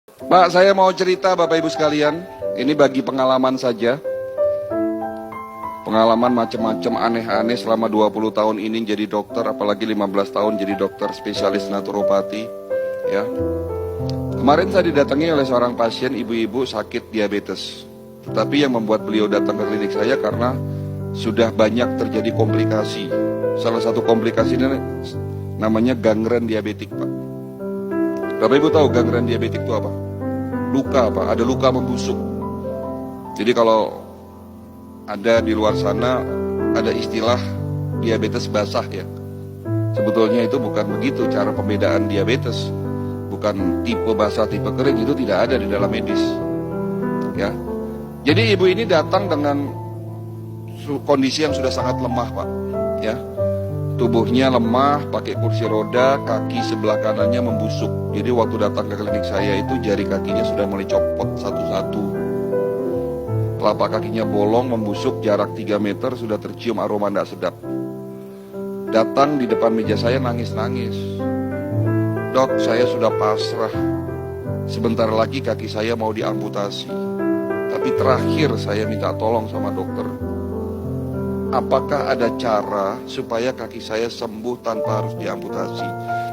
Pak, saya mau cerita Bapak Ibu sekalian. Ini bagi pengalaman saja. Pengalaman macam-macam aneh-aneh selama 20 tahun ini jadi dokter, apalagi 15 tahun jadi dokter spesialis naturopati. Ya. Kemarin saya didatangi oleh seorang pasien ibu-ibu sakit diabetes. Tetapi yang membuat beliau datang ke klinik saya karena sudah banyak terjadi komplikasi. Salah satu komplikasi ini namanya gangren diabetik, Pak. Bapak Ibu tahu gangren diabetik itu apa? Luka, Pak. Ada luka membusuk. Jadi kalau ada di luar sana ada istilah diabetes basah ya. Sebetulnya itu bukan begitu cara pembedaan diabetes. Bukan tipe basah, tipe kering, itu tidak ada di dalam medis. Ya. Jadi ibu ini datang dengan kondisi yang sudah sangat lemah, Pak. Ya. Tubuhnya lemah, pakai kursi roda, kaki sebelah kanannya membusuk. Jadi waktu datang ke klinik saya itu jari kakinya sudah mulai copot satu-satu. Telapak kakinya bolong, membusuk, jarak 3 meter sudah tercium aroma tidak sedap. Datang di depan meja saya nangis-nangis. Dok, saya sudah pasrah. Sebentar lagi kaki saya mau diamputasi. Tapi terakhir saya minta tolong sama dokter. Apakah ada cara supaya kaki saya sembuh tanpa harus diamputasi?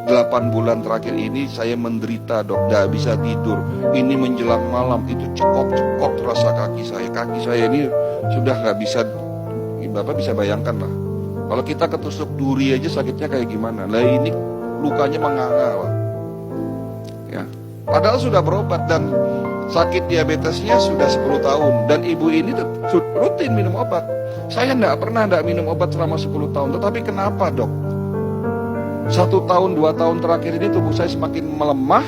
8 bulan terakhir ini saya menderita, dok, tidak bisa tidur. Ini menjelang malam itu cekok-cekok rasa kaki saya. Kaki saya ini sudah nggak bisa, Bapak bisa bayangkan lah. Kalau kita ketusuk duri aja sakitnya kayak gimana. Nah ini lukanya menganga, Pak. Ya. Padahal sudah berobat dan sakit diabetesnya sudah 10 tahun. Dan ibu ini rutin minum obat. Saya tidak minum obat selama 10 tahun. Tetapi kenapa, dok? 1 tahun, 2 tahun terakhir ini tubuh saya semakin melemah.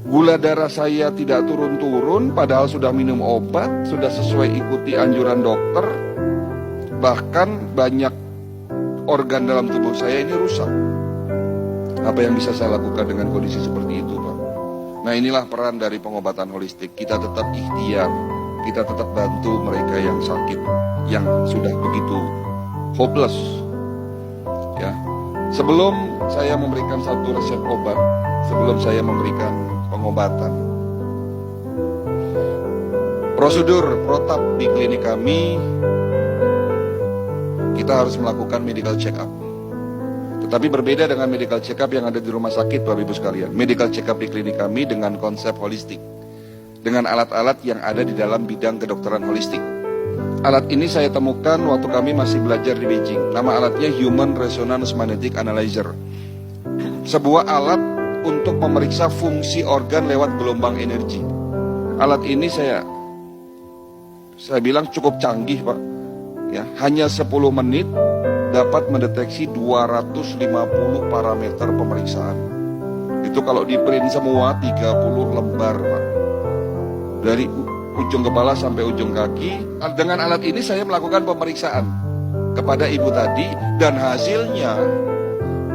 Gula darah saya tidak turun-turun, padahal sudah minum obat, sudah sesuai ikuti anjuran dokter. Bahkan banyak organ dalam tubuh saya ini rusak. Apa yang bisa saya lakukan dengan kondisi seperti itu, Pak? Nah inilah peran dari pengobatan holistik. Kita tetap ikhtiar, kita tetap bantu mereka yang sakit, yang sudah begitu hopeless. Ya, sebelum saya memberikan satu resep obat, sebelum saya memberikan pengobatan, prosedur protap di klinik kami, kita harus melakukan medical check up. Tetapi berbeda dengan medical check up yang ada di rumah sakit, Bapak Ibu sekalian. Medical check up di klinik kami dengan konsep holistik, dengan alat-alat yang ada di dalam bidang kedokteran holistik. Alat ini saya temukan waktu kami masih belajar di Beijing. Nama alatnya Human Resonance Magnetic Analyzer. Sebuah alat untuk memeriksa fungsi organ lewat gelombang energi. Alat ini saya bilang cukup canggih, Pak. Ya, hanya 10 menit dapat mendeteksi 250 parameter pemeriksaan. Itu kalau di print semua 30 lembar, Pak. Dari ujung kepala sampai ujung kaki. Dengan alat ini saya melakukan pemeriksaan kepada ibu tadi dan hasilnya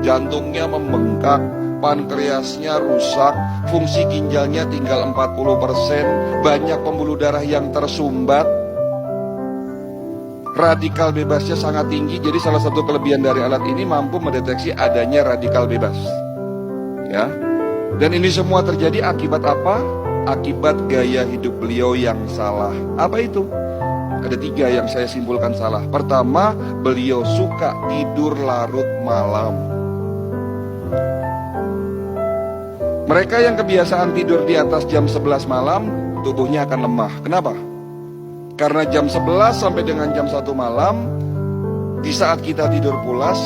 jantungnya membengkak, pankreasnya rusak, fungsi ginjalnya tinggal 40%, banyak pembuluh darah yang tersumbat, radikal bebasnya sangat tinggi. Jadi salah satu kelebihan dari alat ini mampu mendeteksi adanya radikal bebas. Ya. Dan ini semua terjadi akibat apa? Akibat gaya hidup beliau yang salah. Apa itu? Ada 3 yang saya simpulkan salah. Pertama, beliau suka tidur larut malam. Mereka yang kebiasaan tidur di atas jam 11 malam, tubuhnya akan lemah. Kenapa? Karena jam 11 sampai dengan jam 1 malam, di saat kita tidur pulas,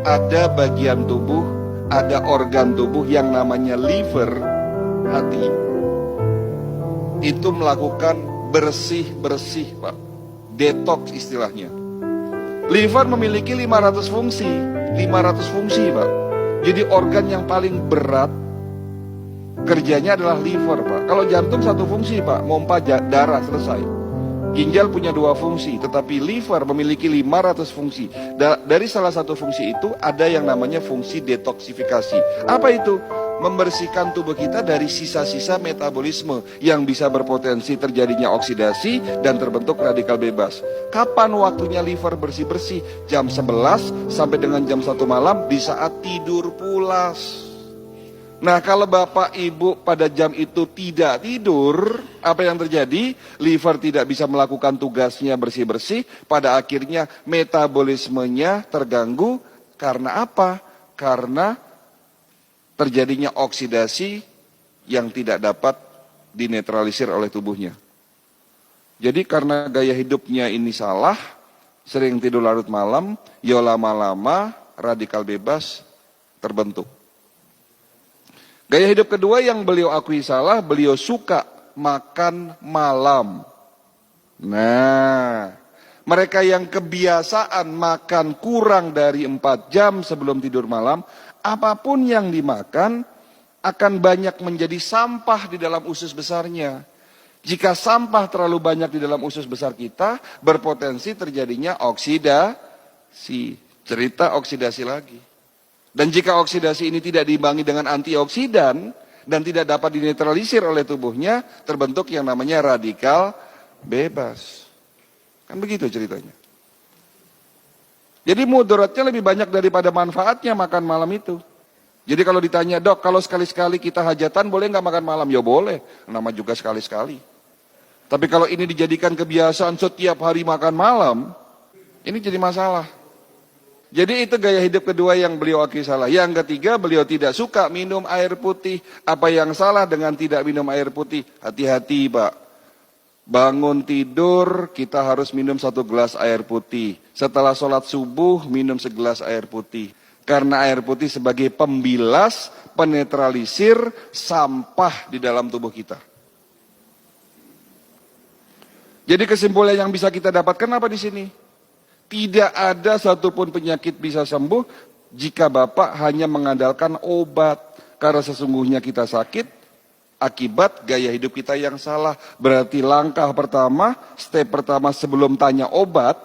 ada bagian tubuh, ada organ tubuh yang namanya liver, hati. Itu melakukan bersih-bersih, Pak. Detox istilahnya. Liver memiliki 500 fungsi. 500 fungsi, Pak. Jadi organ yang paling berat kerjanya adalah liver, Pak. Kalau jantung 1 fungsi, Pak, mompa darah, selesai. Ginjal punya 2 fungsi, tetapi liver memiliki 500 fungsi. Dari salah satu fungsi itu ada yang namanya fungsi detoksifikasi. Apa itu? Membersihkan tubuh kita dari sisa-sisa metabolisme yang bisa berpotensi terjadinya oksidasi dan terbentuk radikal bebas. Kapan waktunya liver bersih-bersih? Jam 11 sampai dengan jam 1 malam di saat tidur pulas. Nah, kalau Bapak Ibu pada jam itu tidak tidur, apa yang terjadi? Liver tidak bisa melakukan tugasnya bersih-bersih, pada akhirnya metabolismenya terganggu. Karena apa? Karena terjadinya oksidasi yang tidak dapat dinetralisir oleh tubuhnya. Jadi karena gaya hidupnya ini salah, sering tidur larut malam, ya lama-lama radikal bebas terbentuk. Gaya hidup kedua yang beliau akui salah, beliau suka makan malam. Nah, mereka yang kebiasaan makan kurang dari 4 jam sebelum tidur malam, apapun yang dimakan akan banyak menjadi sampah di dalam usus besarnya. Jika sampah terlalu banyak di dalam usus besar kita, berpotensi terjadinya oksidasi. Cerita oksidasi lagi. Dan jika oksidasi ini tidak diimbangi dengan antioksidan dan tidak dapat dinetralisir oleh tubuhnya, terbentuk yang namanya radikal bebas. Kan begitu ceritanya. Jadi mudaratnya lebih banyak daripada manfaatnya makan malam itu. Jadi kalau ditanya, dok, kalau sekali-sekali kita hajatan boleh nggak makan malam? Ya boleh, nama juga sekali-sekali. Tapi kalau ini dijadikan kebiasaan setiap hari makan malam, ini jadi masalah. Jadi itu gaya hidup kedua yang beliau akui salah. Yang ketiga, beliau tidak suka minum air putih. Apa yang salah dengan tidak minum air putih? Hati-hati, Pak. Bangun tidur, kita harus minum 1 gelas air putih. Setelah sholat subuh, minum 1 gelas air putih. Karena air putih sebagai pembilas, penetralisir sampah di dalam tubuh kita. Jadi kesimpulan yang bisa kita dapatkan apa di sini? Tidak ada satupun penyakit bisa sembuh jika Bapak hanya mengandalkan obat. Karena sesungguhnya kita sakit akibat gaya hidup kita yang salah. Berarti langkah pertama, step pertama sebelum tanya obat,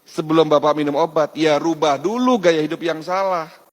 sebelum Bapak minum obat, ya rubah dulu gaya hidup yang salah.